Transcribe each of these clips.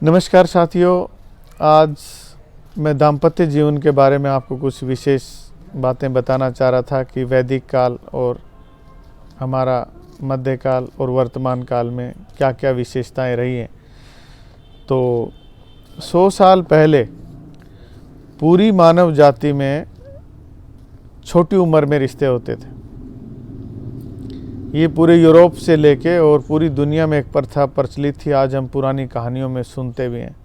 नमस्कार साथियों, आज मैं दाम्पत्य जीवन के बारे में आपको कुछ विशेष बातें बताना चाह रहा था कि वैदिक काल और हमारा मध्यकाल और वर्तमान काल में क्या क्या विशेषताएं रही हैं। तो 100 साल पहले पूरी मानव जाति में छोटी उम्र में रिश्ते होते थे। ये पूरे यूरोप से लेके और पूरी दुनिया में एक प्रथा प्रचलित थी। आज हम पुरानी कहानियों में सुनते भी हैं।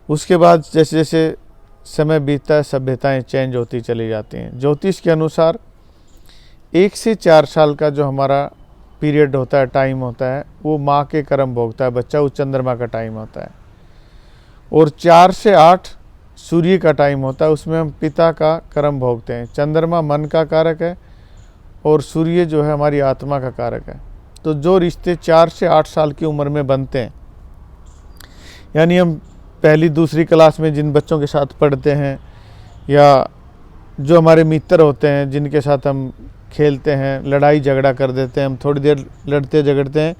उसके बाद जैसे जैसे समय बीतता है, सभ्यताएं चेंज होती चली जाती हैं। ज्योतिष के अनुसार 1 से 4 साल का जो हमारा पीरियड होता है, टाइम होता है, वो माँ के कर्म भोगता है बच्चा, वो चंद्रमा का टाइम होता है। और 4 से 8 सूर्य का टाइम होता है, उसमें हम पिता का कर्म भोगते हैं। चंद्रमा मन का कारक है और सूर्य जो है हमारी आत्मा का कारक है। तो जो रिश्ते 4 से 8 साल की उम्र में बनते हैं, यानी हम पहली दूसरी क्लास में जिन बच्चों के साथ पढ़ते हैं या जो हमारे मित्र होते हैं जिनके साथ हम खेलते हैं, लड़ाई झगड़ा कर देते हैं, हम थोड़ी देर लड़ते झगड़ते हैं,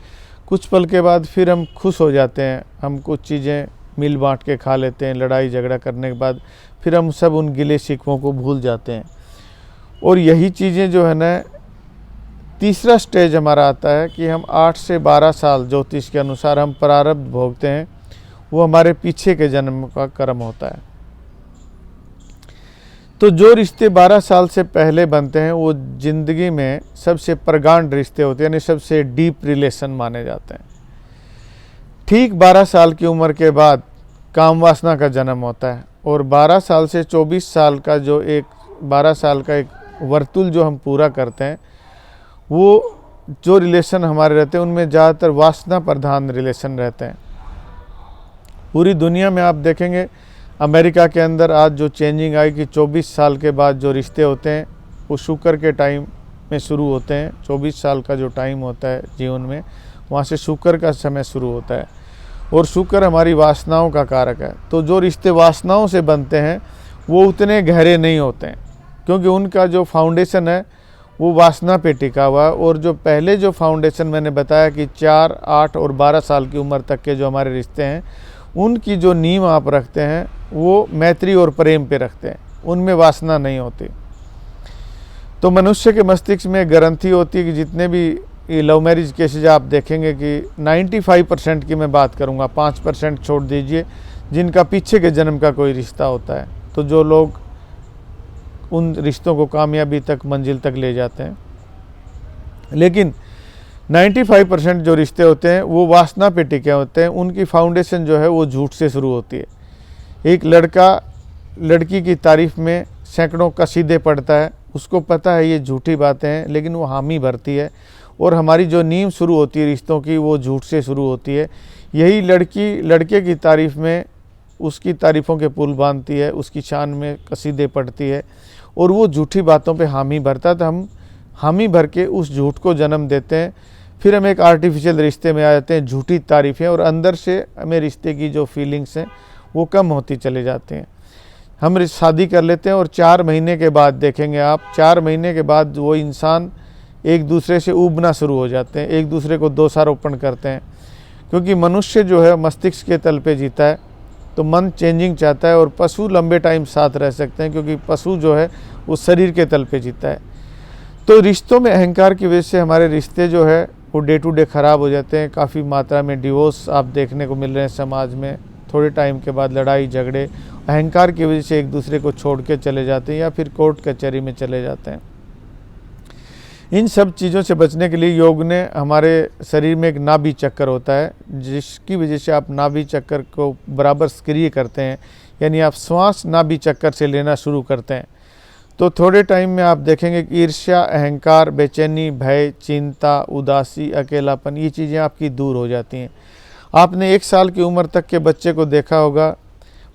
कुछ पल के बाद फिर हम खुश हो जाते हैं। हम कुछ चीज़ें मिल बांट के खा लेते हैं। लड़ाई झगड़ा करने के बाद फिर हम सब उन गिले शिकवों को भूल जाते हैं। और यही चीज़ें जो है ना, तीसरा स्टेज हमारा आता है कि हम 8 से 12 साल ज्योतिष के अनुसार हम प्रारब्ध भोगते हैं। वो हमारे पीछे के जन्म का कर्म होता है। तो जो रिश्ते 12 साल से पहले बनते हैं वो जिंदगी में सबसे प्रगाढ़ रिश्ते होते हैं, यानी सबसे डीप रिलेशन माने जाते हैं। ठीक 12 साल की उम्र के बाद काम वासना का जन्म होता है और 12 साल से 24 साल का जो एक 12 साल का एक वर्तुल जो हम पूरा करते हैं, वो जो रिलेशन हमारे रहते हैं उनमें ज़्यादातर वासना प्रधान रिलेशन रहते हैं। पूरी दुनिया में आप देखेंगे, अमेरिका के अंदर आज जो चेंजिंग आई कि 24 साल के बाद जो रिश्ते होते हैं वो शुक्र के टाइम में शुरू होते हैं। 24 साल का जो टाइम होता है जीवन में, वहाँ से शुक्र का समय शुरू होता है और शुक्र हमारी वासनाओं का कारक है। तो जो रिश्ते वासनाओं से बनते हैं वो उतने गहरे नहीं होते हैं, क्योंकि उनका जो फाउंडेशन है वो वासना पे टिका हुआ है। और जो पहले जो फाउंडेशन मैंने बताया कि 4, 8 और 12 साल की उम्र तक के जो हमारे रिश्ते हैं, उनकी जो नींव आप रखते हैं वो मैत्री और प्रेम पे रखते हैं, उनमें वासना नहीं होती। तो मनुष्य के मस्तिष्क में गारंटी होती है कि जितने भी ये लव मैरिज केसेज आप देखेंगे कि 95% की मैं बात करूँगा, 5% छोड़ दीजिए जिनका पीछे के जन्म का कोई रिश्ता होता है। तो जो लोग उन रिश्तों को कामयाबी तक, मंजिल तक ले जाते हैं। लेकिन 95% जो रिश्ते होते हैं वो वासना पे टिके होते हैं। उनकी फाउंडेशन जो है वो झूठ से शुरू होती है। एक लड़का लड़की की तारीफ में सैकड़ों कसीदे पढ़ता है, उसको पता है ये झूठी बातें हैं, लेकिन वो हामी भरती है। और हमारी जो नींव शुरू होती है रिश्तों की, वो झूठ से शुरू होती है। यही लड़की लड़के की तारीफ में उसकी तारीफ़ों के पुल बांधती है, उसकी शान में कसीदे पढ़ती है और वो झूठी बातों पे हामी भरता है। तो हम हामी भर के उस झूठ को जन्म देते हैं। फिर हम एक आर्टिफिशियल रिश्ते में आ जाते हैं, झूठी तारीफ़ें, और अंदर से हमें रिश्ते की जो फीलिंग्स हैं वो कम होती चली जाती हैं। हम शादी कर लेते हैं और 4 महीने के बाद देखेंगे आप, 4 महीने के बाद वो इंसान एक दूसरे से उबना शुरू हो जाते हैं, एक दूसरे को दोषारोपण करते हैं। क्योंकि मनुष्य जो है मस्तिष्क के तल पे जीता है, तो मन चेंजिंग चाहता है। और पशु लंबे टाइम साथ रह सकते हैं, क्योंकि पशु जो है वो शरीर के तल पे जीता है। तो रिश्तों में अहंकार की वजह से हमारे रिश्ते जो है वो डे टू डे ख़राब हो जाते हैं। काफ़ी मात्रा में डिवोर्स आप देखने को मिल रहे हैं समाज में। थोड़े टाइम के बाद लड़ाई झगड़े अहंकार की वजह से एक दूसरे को छोड़ के चले जाते हैं या फिर कोर्ट कचहरी में चले जाते हैं। इन सब चीज़ों से बचने के लिए योग ने हमारे शरीर में एक नाभि चक्कर होता है, जिसकी वजह से आप नाभि चक्कर को बराबर सक्रिय करते हैं, यानी आप श्वास नाभि चक्कर से लेना शुरू करते हैं। तो थोड़े टाइम में आप देखेंगे कि ईर्ष्या, अहंकार, बेचैनी, भय, चिंता, उदासी, अकेलापन, ये चीज़ें आपकी दूर हो जाती हैं। आपने 1 साल की उम्र तक के बच्चे को देखा होगा,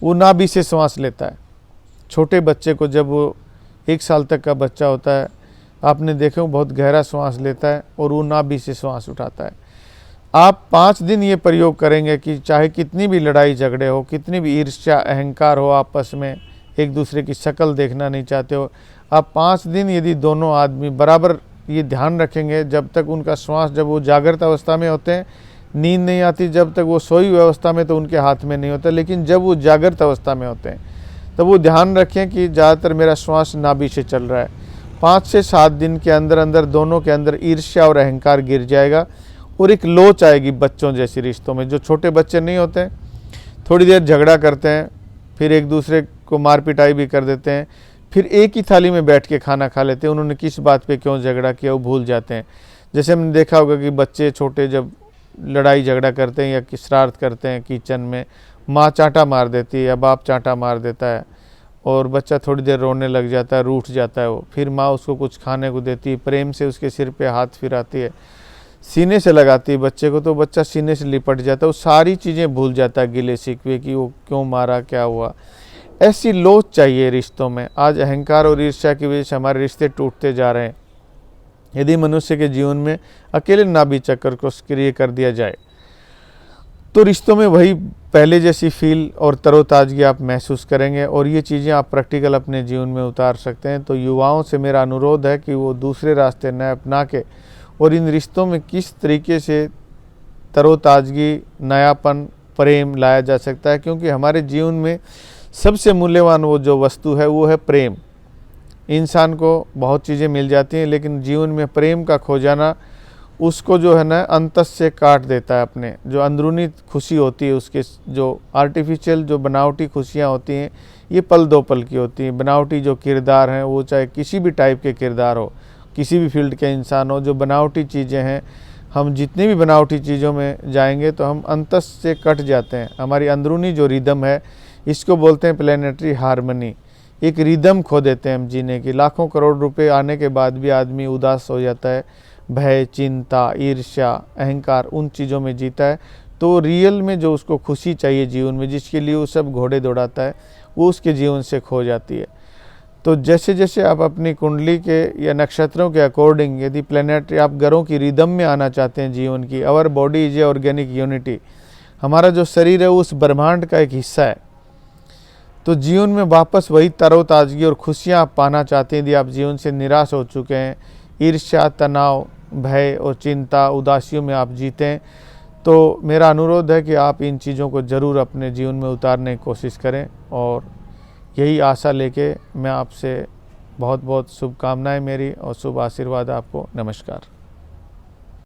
वो नाभि से श्वास लेता है। छोटे बच्चे को, जब वो 1 साल तक का बच्चा होता है, आपने देखा वो बहुत गहरा श्वास लेता है और वो नाभि से श्वास उठाता है। आप 5 दिन ये प्रयोग करेंगे कि चाहे कितनी भी लड़ाई झगड़े हो, कितनी भी ईर्ष्या अहंकार हो, आपस में एक दूसरे की शक्ल देखना नहीं चाहते हो, आप 5 दिन यदि दोनों आदमी बराबर ये ध्यान रखेंगे, जब तक उनका श्वास, जब वो जागृत अवस्था में होते हैं नींद नहीं आती जब तक वो सोई हुई अवस्था में, तो उनके हाथ में नहीं होता, लेकिन जब वो जागृत अवस्था में होते हैं तब वो ध्यान रखें कि ज़्यादातर मेरा श्वास नाभि से चल रहा है। 5 से 7 दिन के अंदर अंदर दोनों के अंदर ईर्ष्या और अहंकार गिर जाएगा और एक लोच आएगी बच्चों जैसी रिश्तों में। जो छोटे बच्चे नहीं होते, थोड़ी देर झगड़ा करते हैं, फिर एक दूसरे को मार पिटाई भी कर देते हैं, फिर एक ही थाली में बैठ के खाना खा लेते हैं, उन्होंने किस बात पे क्यों झगड़ा किया वो भूल जाते हैं। जैसे हमने देखा होगा कि बच्चे छोटे जब लड़ाई झगड़ा करते हैं या शरारत करते हैं किचन में, माँ चांटा मार देती है या बाप चांटा मार देता है और बच्चा थोड़ी देर रोने लग जाता है, रूठ जाता है वो, फिर माँ उसको कुछ खाने को देती है, प्रेम से उसके सिर पे हाथ फिराती है, सीने से लगाती है बच्चे को, तो बच्चा सीने से लिपट जाता है, वो सारी चीज़ें भूल जाता है गिले शिकवे कि वो क्यों मारा, क्या हुआ। ऐसी लोच चाहिए रिश्तों में। आज अहंकार और ईर्ष्या की वजह से हमारे रिश्ते टूटते जा रहे हैं। यदि मनुष्य के जीवन में अकेले नाभि चक्र को सक्रिय कर दिया जाए तो रिश्तों में वही पहले जैसी फील और तरोताजगी आप महसूस करेंगे और ये चीज़ें आप प्रैक्टिकल अपने जीवन में उतार सकते हैं। तो युवाओं से मेरा अनुरोध है कि वो दूसरे रास्ते न अपना के और इन रिश्तों में किस तरीके से तरोताजगी, नयापन, प्रेम लाया जा सकता है, क्योंकि हमारे जीवन में सबसे मूल्यवान वो जो वस्तु है वो है प्रेम। इंसान को बहुत चीज़ें मिल जाती हैं, लेकिन जीवन में प्रेम का खो जाना उसको जो है ना अंतस से काट देता है। अपने जो अंदरूनी खुशी होती है, उसके जो आर्टिफिशियल जो बनावटी खुशियाँ होती हैं, ये पल दो पल की होती हैं। बनावटी जो किरदार हैं, वो चाहे किसी भी टाइप के किरदार हो, किसी भी फील्ड के इंसान हो, जो बनावटी चीज़ें हैं, हम जितनी भी बनावटी चीज़ों में जाएंगे तो हम अंतस से कट जाते हैं। हमारी अंदरूनी जो रिदम है, इसको बोलते हैं प्लेनेटरी हार्मनी। एक रिदम खो देते हैं हम जीने की। लाखों करोड़ रुपए आने के बाद भी आदमी उदास हो जाता है, भय, चिंता, ईर्ष्या, अहंकार, उन चीज़ों में जीता है। तो रियल में जो उसको खुशी चाहिए जीवन में, जिसके लिए वो सब घोड़े दौड़ाता है, वो उसके जीवन से खो जाती है। तो जैसे जैसे आप अपनी कुंडली के या नक्षत्रों के अकॉर्डिंग यदि प्लेनेटरी आप ग्रहों की रिदम में आना चाहते हैं जीवन की, our body is a organic unity, हमारा जो शरीर है उस ब्रह्मांड का एक हिस्सा है। तो जीवन में वापस वही तरोताजगी और खुशियाँ आप पाना चाहते हैं। यदि आप जीवन से निराश हो चुके हैं, ईर्ष्या, तनाव, भय और चिंता, उदासियों में आप जीते हैं, तो मेरा अनुरोध है कि आप इन चीज़ों को ज़रूर अपने जीवन में उतारने की कोशिश करें। और यही आशा लेके मैं आपसे बहुत बहुत शुभकामनाएं मेरी और शुभ आशीर्वाद आपको। नमस्कार।